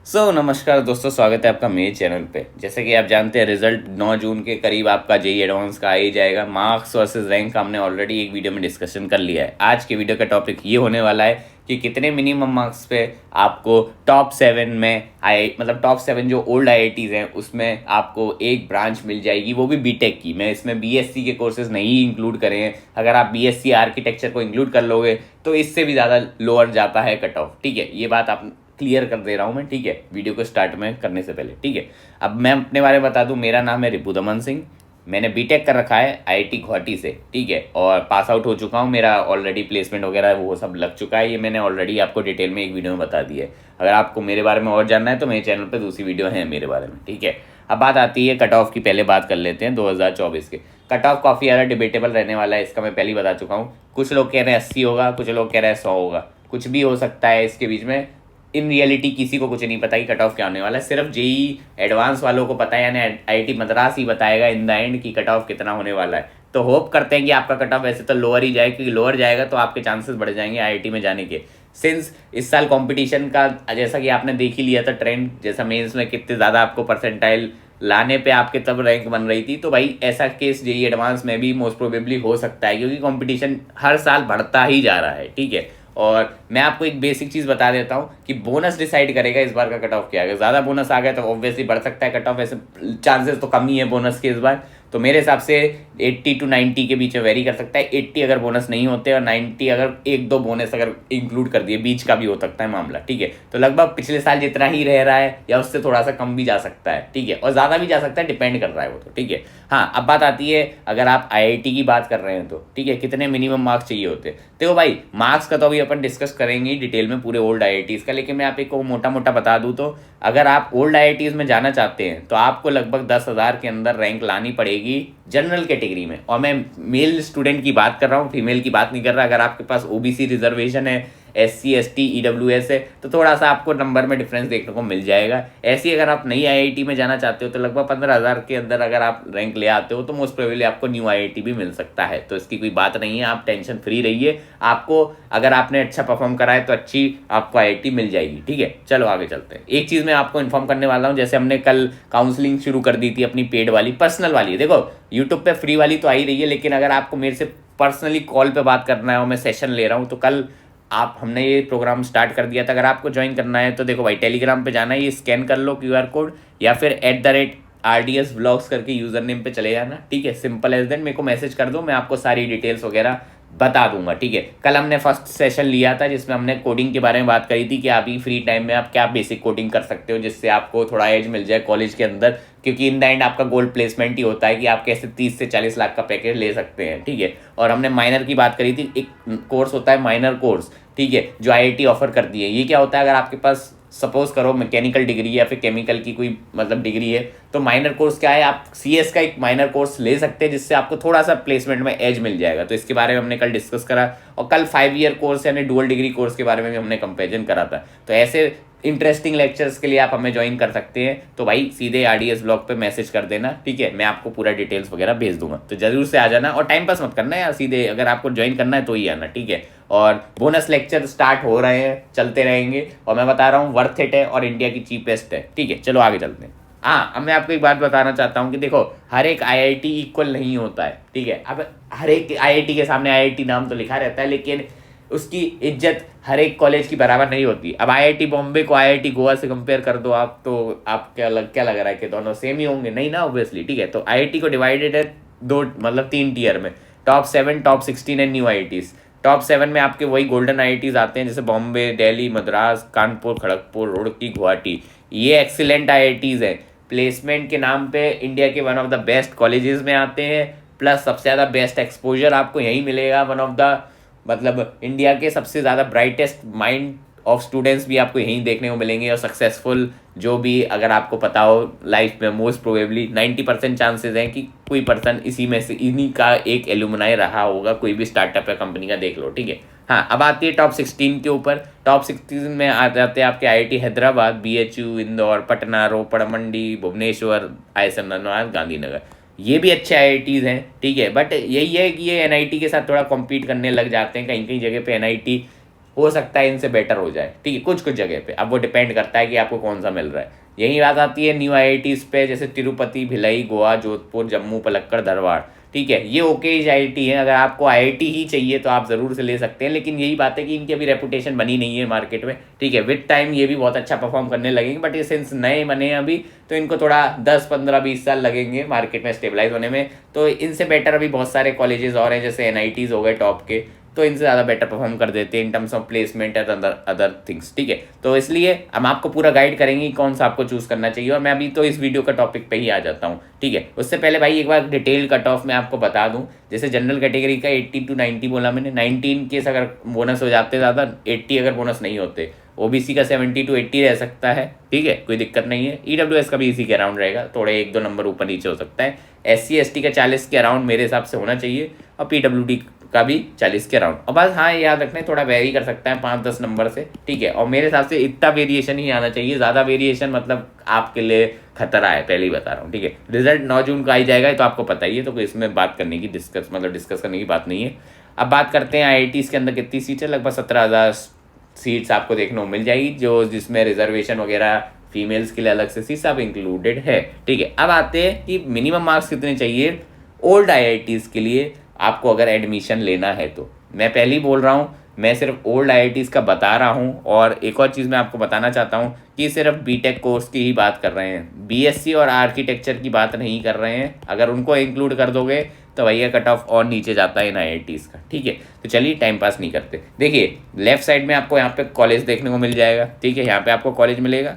नमस्कार दोस्तों, स्वागत है आपका मेरे चैनल पे। जैसे कि आप जानते हैं, रिजल्ट 9 जून के करीब आपका जेई एडवांस का आ ही जाएगा। मार्क्स वर्सेस रैंक हमने ऑलरेडी एक वीडियो में डिस्कशन कर लिया है। आज के वीडियो का टॉपिक ये होने वाला है कि कितने मिनिमम मार्क्स पे आपको टॉप 7 में टॉप 7 जो ओल्ड आईआईटीज़ हैं उसमें आपको एक ब्रांच मिल जाएगी, वो भी बीटेक की। मैं इसमें बीएससी के कोर्सेज नहीं इंक्लूड करे हैं। अगर आप बीएससी आर्किटेक्चर को इंक्लूड कर लोगे तो इससे भी ज़्यादा लोअर जाता है कट ऑफ। ठीक है, ये बात आप क्लियर कर दे रहा हूँ मैं। ठीक है, वीडियो को स्टार्ट में करने से पहले। ठीक है, अब मैं अपने बारे में बता दूँ। मेरा नाम है रिपु दमन सिंह। मैंने बीटेक कर रखा है आईआईटी गुवाहाटी से। ठीक है, और पास आउट हो चुका हूँ। मेरा ऑलरेडी प्लेसमेंट वगैरह वो सब लग चुका है। ये मैंने ऑलरेडी आपको डिटेल में एक वीडियो में बता दिया है। अगर आपको मेरे बारे में और जानना है तो मेरे चैनल पर दूसरी वीडियो है मेरे बारे में। ठीक है, अब बात आती है कट ऑफ की। पहले बात कर लेते हैं 2024 के। कट ऑफ काफ़ी ज़्यादा डिबेटेबल रहने वाला है, इसका मैं पहले ही बता चुका हूँ। कुछ लोग कह रहे हैं 80 होगा, कुछ लोग कह रहे हैं 100 होगा, कुछ भी हो सकता है इसके बीच में। इन रियलिटी किसी को कुछ नहीं पता कि कट ऑफ क्या होने वाला है। सिर्फ जेई एडवांस वालों को पता है, यानी आईआईटी मद्रास ही बताएगा इन द एंड कि कट ऑफ कितना होने वाला है। तो होप करते हैं कि आपका कट ऑफ वैसे तो लोअर ही जाए, क्योंकि लोअर जाएगा तो आपके चांसेस बढ़ जाएंगे आईआईटी में जाने के। सिंस इस साल कंपटीशन का, जैसा कि आपने देख ही लिया था ट्रेंड, जैसा मेंस में कितने ज़्यादा आपको परसेंटाइल लाने पे आपके तब रैंक बन रही थी, तो भाई ऐसा केस जेई एडवांस में भी मोस्ट प्रोबेबली हो सकता है, क्योंकि कंपटीशन हर साल बढ़ता ही जा रहा है। ठीक है, और मैं आपको एक बेसिक चीज़ बता देता हूँ कि बोनस डिसाइड करेगा इस बार का कट ऑफ क्या है। अगर ज़्यादा बोनस आ गया तो ऑब्वियसली बढ़ सकता है कट ऑफ, वैसे चांसेस तो कम ही है बोनस के इस बार। तो मेरे हिसाब से 80 to 90 के बीच में वेरी कर सकता है। 80 अगर बोनस नहीं होते और 90 अगर एक दो बोनस अगर इंक्लूड कर दिए, बीच का भी हो सकता है मामला। ठीक है, तो लगभग पिछले साल जितना ही रह रहा है या उससे थोड़ा सा कम भी जा सकता है। ठीक है, और ज़्यादा भी जा सकता है, डिपेंड कर रहा है वो तो। ठीक है, हाँ, अब बात आती है अगर आप आईआईटी की बात कर रहे हैं तो ठीक है, कितने मिनिमम मार्क्स चाहिए होते हैं। देखो भाई, मार्क्स का तो अभी अपन डिस्कस करेंगे डिटेल में पूरे ओल्ड आईआईटीज़ का, लेकिन मैं आप एक को मोटा मोटा बता दूँ तो अगर आप ओल्ड आईआईटीज़ में जाना चाहते हैं तो आपको लगभग 10,000 के अंदर रैंक लानी पड़ेगी जनरल कैटेगरी में। और मैं मेल स्टूडेंट की बात कर रहा हूँ, फीमेल की बात नहीं कर रहा। अगर आपके पास ओबीसी रिजर्वेशन है, SC ST EWS है, तो थोड़ा सा आपको नंबर में डिफरेंस देखने को मिल जाएगा। ऐसे ही अगर आप नई आईआईटी में जाना चाहते हो तो लगभग 15,000 के अंदर अगर आप रैंक ले आते हो तो मोस्ट प्रोबेबली आपको न्यू आईआईटी भी मिल सकता है। तो इसकी कोई बात नहीं है, आप टेंशन फ्री रहिए। आपको अगर आपने अच्छा परफॉर्म करा है तो अच्छी आपको आईआईटी मिल जाएगी। ठीक है, चलो आगे चलते हैं। एक चीज़ मैं आपको इन्फॉर्म करने वाला हूँ, जैसे हमने कल काउंसलिंग शुरू कर दी थी अपनी पेड वाली, पर्सनल वाली। देखो यूट्यूब पे फ्री वाली तो आ ही रही है, लेकिन अगर आपको मेरे से पर्सनली कॉल पे बात करना है और मैं सेशन ले रहा हूँ तो कल हमने ये प्रोग्राम स्टार्ट कर दिया था। अगर आपको ज्वाइन करना है तो देखो भाई, टेलीग्राम पे जाना है, ये स्कैन कर लो QR कोड, या फिर @RDS Vlogs करके यूज़र नेम पे चले जाना। ठीक है, सिंपल एज देन, मेरे को मैसेज कर दो, मैं आपको सारी डिटेल्स वगैरह बता दूंगा। ठीक है, कल हमने फर्स्ट सेशन लिया था जिसमें हमने कोडिंग के बारे में बात करी थी कि आप ही फ्री टाइम में आप क्या बेसिक कोडिंग कर सकते हो जिससे आपको थोड़ा एज मिल जाए कॉलेज के अंदर, क्योंकि इन द एंड आपका गोल प्लेसमेंट ही होता है कि आप कैसे 30 से 40 लाख का पैकेज ले सकते हैं। ठीक है, और हमने माइनर की बात करी थी। एक कोर्स होता है माइनर कोर्स, ठीक है, जो आईआईटी ऑफर करती है। ये क्या होता है, अगर आपके पास सपोज करो मैकेनिकल डिग्री या फिर केमिकल की कोई डिग्री है, तो माइनर कोर्स क्या है, आप CS का एक माइनर कोर्स ले सकते हैं जिससे आपको थोड़ा सा प्लेसमेंट में एज मिल जाएगा। तो इसके बारे में हमने कल डिस्कस करा, और कल 5 ईयर कोर्स यानी डुअल डिग्री कोर्स के बारे में भी हमने कंपेरिजन करा था। तो ऐसे इंटरेस्टिंग लेक्चर्स के लिए आप हमें ज्वाइन कर सकते हैं। तो भाई सीधे RDS ब्लॉग पे मैसेज कर देना। ठीक है, मैं आपको पूरा डिटेल्स वगैरह भेज दूंगा, तो जरूर से आ जाना। और टाइम पास मत करना यार, सीधे अगर आपको ज्वाइन करना है तो ही आना। ठीक है, और बोनस लेक्चर स्टार्ट हो रहे हैं, चलते रहेंगे, और मैं बता रहा हूँ वर्थ इट है और इंडिया की चीपेस्ट है। ठीक है, चलो आगे चलते हैं। हाँ, अब मैं आपको एक बात बताना चाहता हूँ कि देखो, हर एक आईआईटी इक्वल नहीं होता है। ठीक है, अब हर एक आईआईटी के सामने आईआईटी नाम तो लिखा रहता है, लेकिन उसकी इज्जत हर एक कॉलेज की बराबर नहीं होती। अब आईआईटी बॉम्बे को आईआईटी गोवा से कंपेयर कर दो आप, तो आप क्या लग रहा है कि दोनों सेम ही होंगे? नहीं ना, ऑब्वियसली। ठीक है, तो आईआईटी को डिवाइडेड है दो 3 टीयर में, top 7, top 16 and new IITs. Top 7 में आपके वही गोल्डन आईआईटीज़ आते हैं, जैसे बॉम्बे, दिल्ली, मद्रास, कानपुर, खड़गपुर, रुड़की, गुवाहाटी। ये एक्सीलेंट आईआईटीज़ हैं, प्लेसमेंट के नाम पे इंडिया के one of the best colleges में आते हैं, प्लस सबसे ज़्यादा बेस्ट एक्सपोजर आपको यहीं मिलेगा। वन ऑफ द इंडिया के सबसे ज़्यादा ब्राइटेस्ट माइंड ऑफ स्टूडेंट्स भी आपको यहीं देखने को मिलेंगे, और सक्सेसफुल जो भी, अगर आपको पता हो लाइफ में, मोस्ट प्रोबेबली 90% चांसेस हैं कि कोई पर्सन इसी में से, इन्हीं का एक एलुमनाई रहा होगा, कोई भी स्टार्टअप या कंपनी का, देख लो। ठीक है, हाँ, अब आती है टॉप 16 के ऊपर। टॉप 16 में आ जाते हैं आपके IIT हैदराबाद, BHU इंदौर, पटना, रोपड़, मंडी, भुवनेश्वर, ISM गांधीनगर। ये भी अच्छे IITs हैं। ठीक है, बट यही है कि ये NIT के साथ थोड़ा कॉम्पीट करने लग जाते हैं। कहीं कहीं जगह पे NIT हो सकता है इनसे बेटर हो जाए, ठीक है, कुछ कुछ जगह पे। अब वो डिपेंड करता है कि आपको कौन सा मिल रहा है। यही बात आती है न्यू IITs पे, जैसे तिरुपति, भिलाई, गोवा, जोधपुर, जम्मू, पलक्कड़, धारवाड़, ठीक है, ये ओके IIT है। अगर आपको IIT ही चाहिए तो आप ज़रूर से ले सकते हैं, लेकिन यही बात है कि इनकी अभी रेपुटेशन बनी नहीं है मार्केट में, ठीक है। विद टाइम ये भी बहुत अच्छा परफॉर्म करने लगेंगे, बट ये सिंस नए बने हैं अभी, तो इनको थोड़ा 10, 15, 20 साल लगेंगे मार्केट में स्टेबलाइज होने में। तो इनसे बेटर अभी बहुत सारे कॉलेजेस और हैं, जैसे NITs हो गए टॉप के, तो इनसे ज़्यादा बेटर परफॉर्म कर देते हैं in terms of placement and other things, ठीक है। तो इसलिए हम आपको पूरा गाइड करेंगे कौन सा आपको चूज़ करना चाहिए। और मैं अभी तो इस वीडियो का टॉपिक पे ही आ जाता हूँ, ठीक है। उससे पहले भाई एक बार डिटेल कट ऑफ मैं आपको बता दूँ। जैसे जनरल कैटेगरी का 80 to 90 बोला मैंने, 19 केस अगर बोनस हो जाते ज़्यादा, 80 अगर बोनस नहीं होते। OBC का 70 to 80 रह सकता है, ठीक है, कोई दिक्कत नहीं है। EWS का भी इसी के अराउंड रहेगा, थोड़े 1-2 नंबर ऊपर नीचे हो सकता है। SC ST का 40 के अराउंड मेरे हिसाब से होना चाहिए, और PWD का भी 40 के अराउंड। और बस हाँ, याद रखना है थोड़ा वेरी कर सकता है 5-10 नंबर से, ठीक है। और मेरे हिसाब से इतना वेरिएशन ही आना चाहिए, ज़्यादा वेरिएशन मतलब आपके लिए खतरा है, पहले ही बता रहा हूँ, ठीक है। रिजल्ट 9 जून का आई जाएगा, तो आपको पता ही है, तो कोई इसमें बात करने की डिस्कस करने की बात नहीं है। अब बात करते हैं IITs के अंदर कितनी सीट है। लगभग 17,000 सीट्स आपको देखने को मिल जाएगी, जो जिसमें रिजर्वेशन वगैरह फीमेल्स के लिए अलग से सीट सब इंक्लूडेड है, ठीक है। अब आते हैं कि मिनिमम मार्क्स कितने चाहिए ओल्ड IITs के लिए आपको अगर एडमिशन लेना है। तो मैं पहले ही बोल रहा हूँ, मैं सिर्फ ओल्ड IITs का बता रहा हूँ। और एक और चीज़ मैं आपको बताना चाहता हूँ कि सिर्फ BTech कोर्स की ही बात कर रहे हैं, BSc और आर्किटेक्चर की बात नहीं कर रहे हैं। अगर उनको इंक्लूड कर दोगे तो भैया कट ऑफ और नीचे जाता है इन IITs का, ठीक है। तो चलिए टाइम पास नहीं करते। देखिए लेफ्ट साइड में आपको यहाँ पे कॉलेज देखने को मिल जाएगा, ठीक है, यहाँ पे आपको कॉलेज मिलेगा।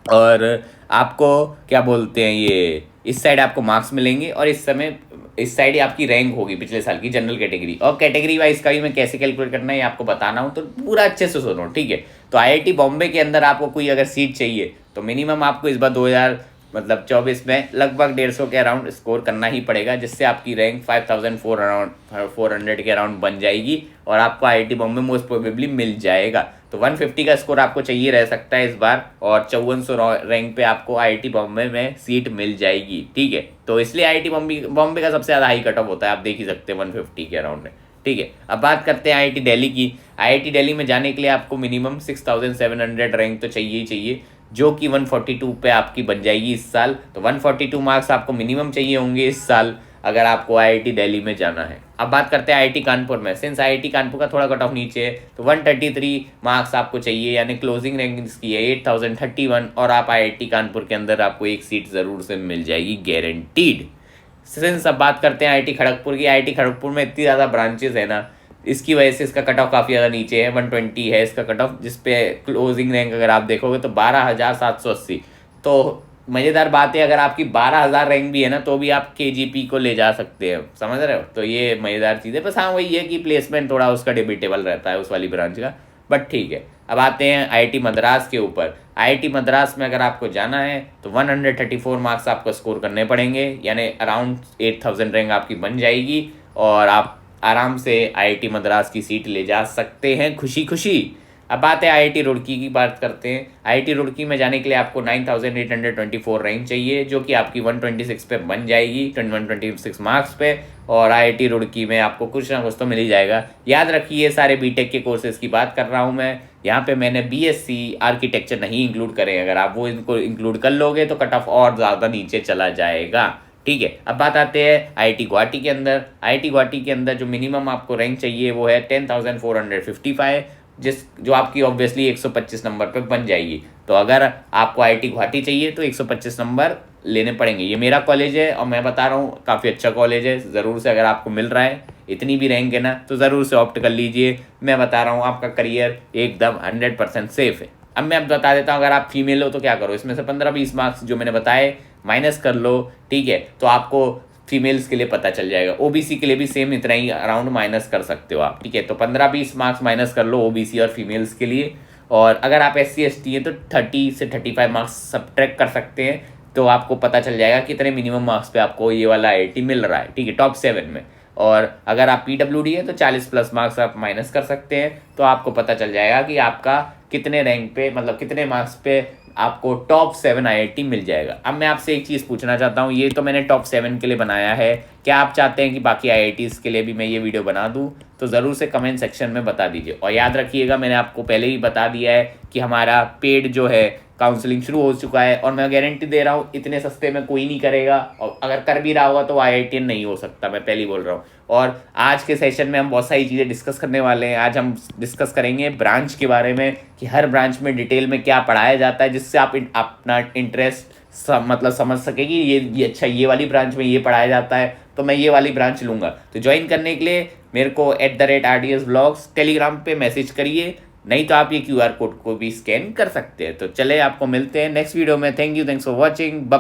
और आपको क्या बोलते हैं, ये इस साइड आपको मार्क्स मिलेंगे, और इस समय इस साइड ही आपकी रैंक होगी पिछले साल की जनरल कैटेगरी। और कैटेगरी वाइज का भी मैं कैसे कैलकुलेट करना है ये आपको बताना हूँ, तो पूरा अच्छे से सुनो, ठीक है। तो IIT बॉम्बे के अंदर आपको कोई अगर सीट चाहिए तो मिनिमम आपको इस बार 2024 में लगभग 150 के अराउंड स्कोर करना ही पड़ेगा, जिससे आपकी रैंक 5,400 के अराउंड बन जाएगी, और आपको IIT बॉम्बे मोस्ट प्रोबेबली मिल जाएगा। तो 150 का स्कोर आपको चाहिए रह सकता है इस बार, और 5400 रैंक पे आपको IIT बॉम्बे में सीट मिल जाएगी, ठीक है। तो इसलिए IIT बॉम्बे का सबसे ज़्यादा हाई कट ऑफ होता है, आप देख ही सकते हैं 150 के अराउंड में, ठीक है। अब बात करते हैं IIT दिल्ली की। IIT दिल्ली में जाने के लिए आपको मिनिमम 6700 रैंक तो चाहिए ही चाहिए, जो कि 142 पे आपकी बन जाएगी इस साल। तो 142 मार्क्स आपको मिनिमम चाहिए होंगे इस साल अगर आपको IIT दिल्ली में जाना है। अब बात करते हैं IIT कानपुर में। सिंस IIT कानपुर का थोड़ा कट ऑफ नीचे है, तो 133 मार्क्स आपको चाहिए, यानी क्लोजिंग रैंक इसकी है 8031, और आप IIT कानपुर के अंदर आपको एक सीट ज़रूर से मिल जाएगी, गारंटीड। सिंस अब बात करते हैं IIT खड़गपुर की। IIT खड़गपुर में इतनी ज़्यादा ब्रांचेज है ना, इसकी वजह से इसका कट ऑफ काफ़ी ज़्यादा नीचे है, 120 है इसका कट ऑफ, जिसपे क्लोजिंग रैंक अगर आप देखोगे तो 12,780। तो मज़ेदार बात है, अगर आपकी 12,000 रैंक भी है ना, तो भी आप KGP को ले जा सकते हैं, समझ रहे हो। तो ये मज़ेदार चीज़ है। बस हाँ वही है कि प्लेसमेंट थोड़ा उसका डिबेटेबल रहता है उस वाली ब्रांच का, बट ठीक है। अब आते हैं IIT मद्रास के ऊपर। IIT मद्रास में अगर आपको जाना है तो 134 मार्क्स आपको स्कोर करने पड़ेंगे, यानी अराउंड 8000 रैंक आपकी बन जाएगी, और आप आराम से IIT मद्रास की सीट ले जा सकते हैं खुशी खुशी। अब बात है IIT रुड़की की, बात करते हैं। IIT रुड़की में जाने के लिए आपको 9824 रैंक चाहिए, जो कि आपकी 126 पे बन जाएगी, 126 मार्क्स पे। और IIT रुड़की में आपको कुछ ना कुछ तो मिल ही जाएगा। याद रखिए सारे BTech के कोर्सेज की बात कर रहा हूँ मैं, यहाँ पे मैंने BSc आर्किटेक्चर नहीं इंक्लूड करे। अगर आप वो इनको इंक्लूड कर लोगे तो कट ऑफ और ज़्यादा नीचे चला जाएगा, ठीक है। अब बात आते हैं IIT गुवाहाटी के अंदर। IIT गुवाहाटी के अंदर जो मिनिमम आपको रैंक चाहिए वो है 10,455, जो आपकी ऑब्वियसली 125 नंबर पे बन जाएगी। तो अगर आपको IIT गुवाहाटी चाहिए तो 125 नंबर लेने पड़ेंगे। ये मेरा कॉलेज है और मैं बता रहा हूँ काफ़ी अच्छा कॉलेज है, ज़रूर से अगर आपको मिल रहा है इतनी भी रैंक है ना, तो ज़रूर से ऑप्ट कर लीजिए। मैं बता रहा हूँ आपका करियर एकदम 100% सेफ है। अब मैं बता देता हूँ, अगर आप फीमेल हो तो क्या करो, इसमें से 15-20 मार्क्स जो मैंने बताए माइनस कर लो, ठीक है। तो आपको फीमेल्स के लिए पता चल जाएगा। OBC के लिए भी सेम इतना ही अराउंड माइनस कर सकते हो आप, ठीक है। तो 15-20 मार्क्स माइनस कर लो OBC और फीमेल्स के लिए। और अगर आप SC ST हैं तो 30 से 35 मार्क्स सब्ट्रैक्ट कर सकते हैं, तो आपको पता चल जाएगा कितने मिनिमम मार्क्स पे आपको ये वाला IIT मिल रहा है, ठीक है, टॉप 7 में। और अगर आप PWD है तो 40+ मार्क्स आप माइनस कर सकते हैं, तो आपको पता चल जाएगा कि आपका कितने रैंक पे, मतलब कितने मार्क्स पे आपको टॉप 7 IIT मिल जाएगा। अब मैं आपसे एक चीज़ पूछना चाहता हूँ, ये तो मैंने टॉप 7 के लिए बनाया है, क्या आप चाहते हैं कि बाकी IITs के लिए भी मैं ये वीडियो बना दूँ? तो ज़रूर से कमेंट सेक्शन में बता दीजिए। और याद रखिएगा, मैंने आपको पहले ही बता दिया है कि हमारा पेड जो है काउंसलिंग शुरू हो चुका है, और मैं गारंटी दे रहा हूँ इतने सस्ते में कोई नहीं करेगा, और अगर कर भी रहा होगा तो IITian नहीं हो सकता, मैं पहले ही बोल रहा हूँ। और आज के सेशन में हम बहुत सारी चीज़ें डिस्कस करने वाले हैं। आज हम डिस्कस करेंगे ब्रांच के बारे में कि हर ब्रांच में डिटेल में क्या पढ़ाया जाता है, जिससे आप अपना इंटरेस्ट मतलब समझ सके कि ये अच्छा, ये वाली ब्रांच में ये पढ़ाया जाता है तो मैं ये वाली ब्रांच लूँगा। तो ज्वाइन करने के लिए मेरे को @RDS Vlogs टेलीग्राम पे मैसेज करिए, नहीं तो आप ये QR कोड को भी स्कैन कर सकते हैं। तो चले आपको मिलते हैं नेक्स्ट वीडियो में। Thank you, thanks for watching, bye.